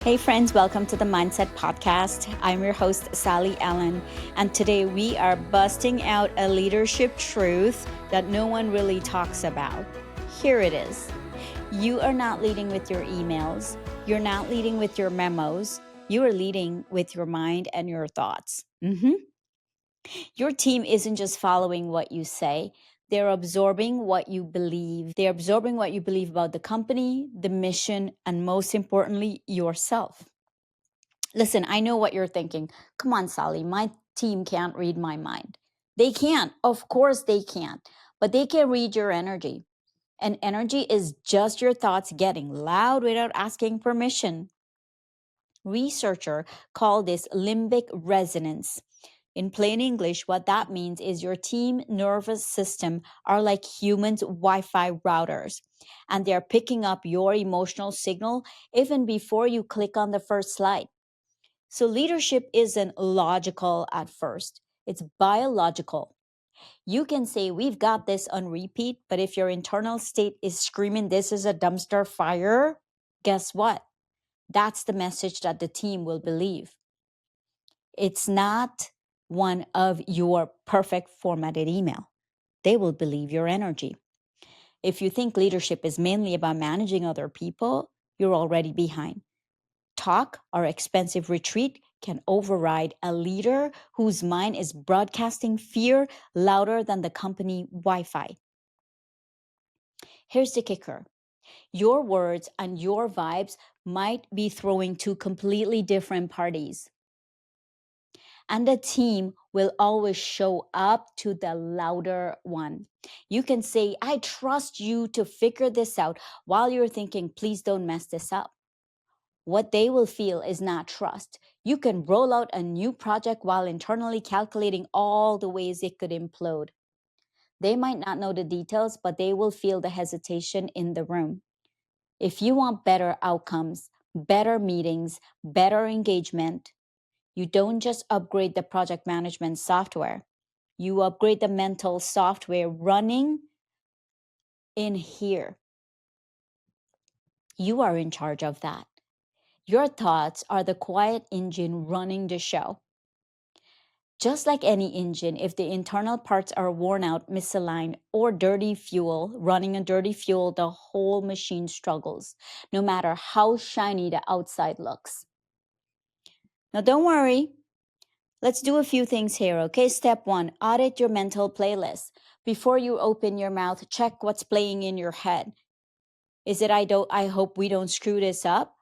Hey, friends, welcome to the Mindset Podcast. I'm your host, Sally Allen, and today we are busting out a leadership truth that no one really talks about. Here it is. You are not leading with your emails, you're not leading with your memos, you are leading with your mind and your thoughts. Your team isn't just following what you say, they're absorbing what you believe. They're absorbing what you believe about the company, the mission, and most importantly, yourself. Listen, I know what you're thinking. Come on, Sally, my team can't read my mind. They can't. Of course they can't. But they can read your energy. And energy is just your thoughts getting loud without asking permission. Researcher call this limbic resonance. In plain English, what that means is your team nervous system are like humans' Wi-Fi routers, and they're picking up your emotional signal even before you click on the first slide. So leadership isn't logical at first, it's biological. You can say, we've got this on repeat, but if your internal state is screaming, this is a dumpster fire, guess what? That's the message that the team will believe. It's not one of your perfect formatted email. They will believe your energy. If you think leadership is mainly about managing other people, you're already behind. Talk or expensive retreat can override a leader whose mind is broadcasting fear louder than the company Wi Fi. Here's the kicker: your words and your vibes might be throwing two completely different parties. And the team will always show up to the louder one. You can say, I trust you to figure this out, while you're thinking, please don't mess this up. What they will feel is not trust. You can roll out a new project while internally calculating all the ways it could implode. They might not know the details, but they will feel the hesitation in the room. If you want better outcomes, better meetings, better engagement, you don't just upgrade the project management software. You upgrade the mental software running in here. You are in charge of that. Your thoughts are the quiet engine running the show. Just like any engine, if the internal parts are worn out, misaligned, or dirty fuel, running on dirty fuel, the whole machine struggles, no matter how shiny the outside looks. Now, don't worry. Let's do a few things here, okay? Step one, audit your mental playlist. Before you open your mouth, check what's playing in your head. Is it I hope we don't screw this up?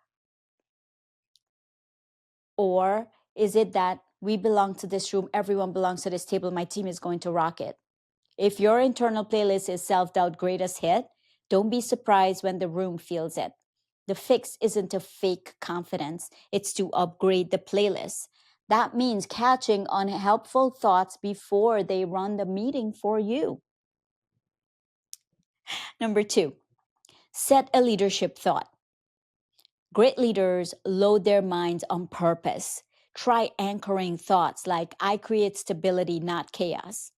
Or is it that we belong to this room, everyone belongs to this table, my team is going to rock it? If your internal playlist is self-doubt greatest hit, don't be surprised when the room feels it. The fix isn't to fake confidence, it's to upgrade the playlist. That means catching unhelpful thoughts before they run the meeting for you. Number two, set a leadership thought. Great leaders load their minds on purpose. Try anchoring thoughts like, I create stability, not chaos.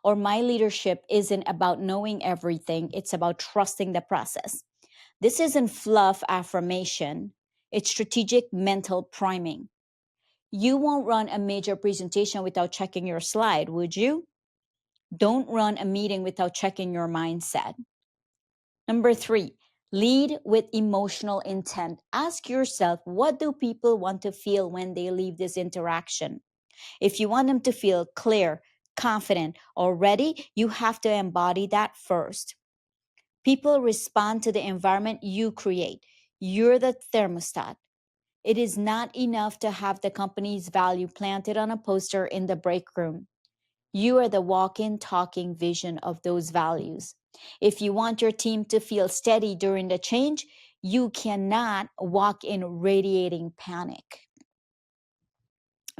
Or, my leadership isn't about knowing everything, it's about trusting the process. This isn't fluff affirmation, it's strategic mental priming. You won't run a major presentation without checking your slide, would you? Don't run a meeting without checking your mindset. Number three, lead with emotional intent. Ask yourself, what do people want to feel when they leave this interaction? If you want them to feel clear, confident, or ready, you have to embody that first. People respond to the environment you create. You're the thermostat. It is not enough to have the company's value planted on a poster in the break room. You are the walking, talking vision of those values. If you want your team to feel steady during the change, you cannot walk in radiating panic.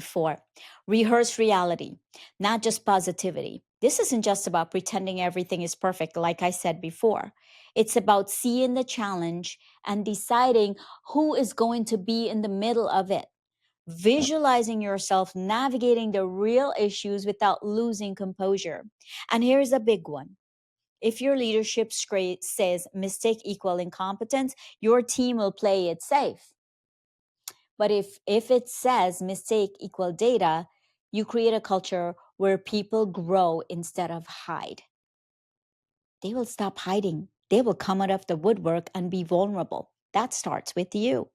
Four, rehearse reality, not just positivity. This isn't just about pretending everything is perfect, like I said before. It's about seeing the challenge and deciding who is going to be in the middle of it. Visualizing yourself navigating the real issues without losing composure. And here's a big one. If your leadership says mistake equal incompetence, your team will play it safe. But if it says mistake equal data, you create a culture where people grow instead of hide. They will stop hiding. They will come out of the woodwork and be vulnerable. That starts with you.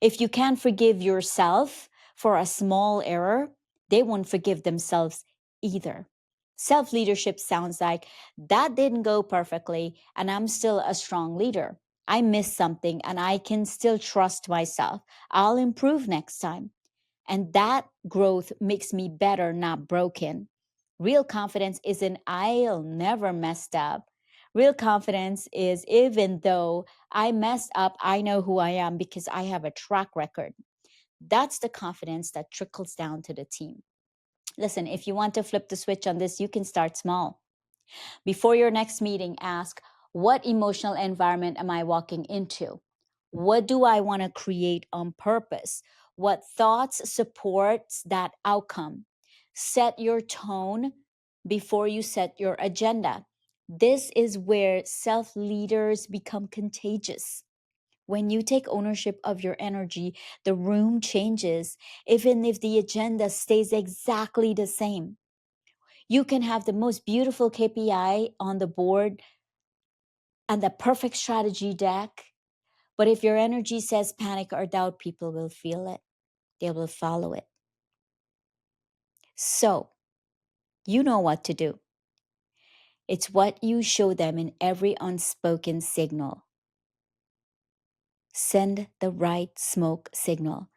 If you can't forgive yourself for a small error, they won't forgive themselves either. Self leadership sounds like that didn't go perfectly, and I'm still a strong leader. I missed something, and I can still trust myself. I'll improve next time. And that growth makes me better, not broken. Real confidence isn't I'll never messed up. Real confidence is even though I messed up, I know who I am because I have a track record. That's the confidence that trickles down to the team. Listen, if you want to flip the switch on this, you can start small. Before your next meeting, ask, what emotional environment am I walking into? What do I want to create on purpose? What thoughts supports that outcome? Set your tone before you set your agenda. This is where self leaders become contagious. When you take ownership of your energy, the room changes, even if the agenda stays exactly the same. You can have the most beautiful KPI on the board and the perfect strategy deck. But if your energy says panic or doubt, people will feel it. They will follow it. So, you know what to do. It's what you show them in every unspoken signal. Send the right smoke signal.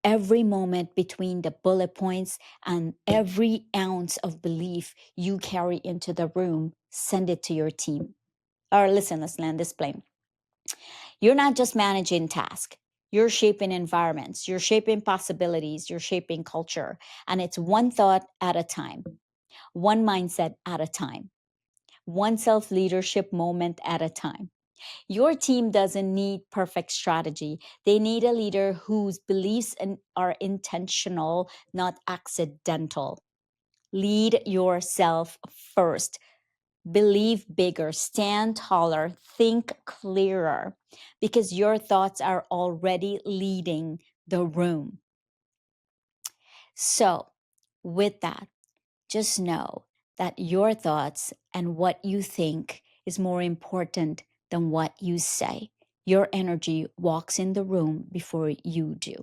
Every moment between the bullet points and every ounce of belief you carry into the room, send it to your team. Or listen, let's land this plane. You're not just managing tasks. You're shaping environments, you're shaping possibilities, you're shaping culture. And it's one thought at a time, one mindset at a time, one self leadership moment at a time. Your team doesn't need perfect strategy. They need a leader whose beliefs are intentional, not accidental. Lead yourself first. Believe bigger, stand taller, think clearer, because your thoughts are already leading the room. So, with that, just know that your thoughts and what you think is more important than what you say. Your energy walks in the room before you do.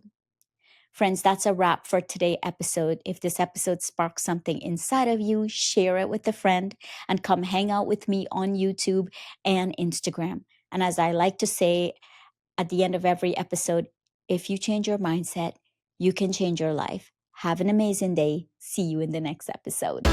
Friends, that's a wrap for today's episode. If this episode sparks something inside of you, share it with a friend and come hang out with me on YouTube and Instagram. And as I like to say at the end of every episode, if you change your mindset, you can change your life. Have an amazing day. See you in the next episode.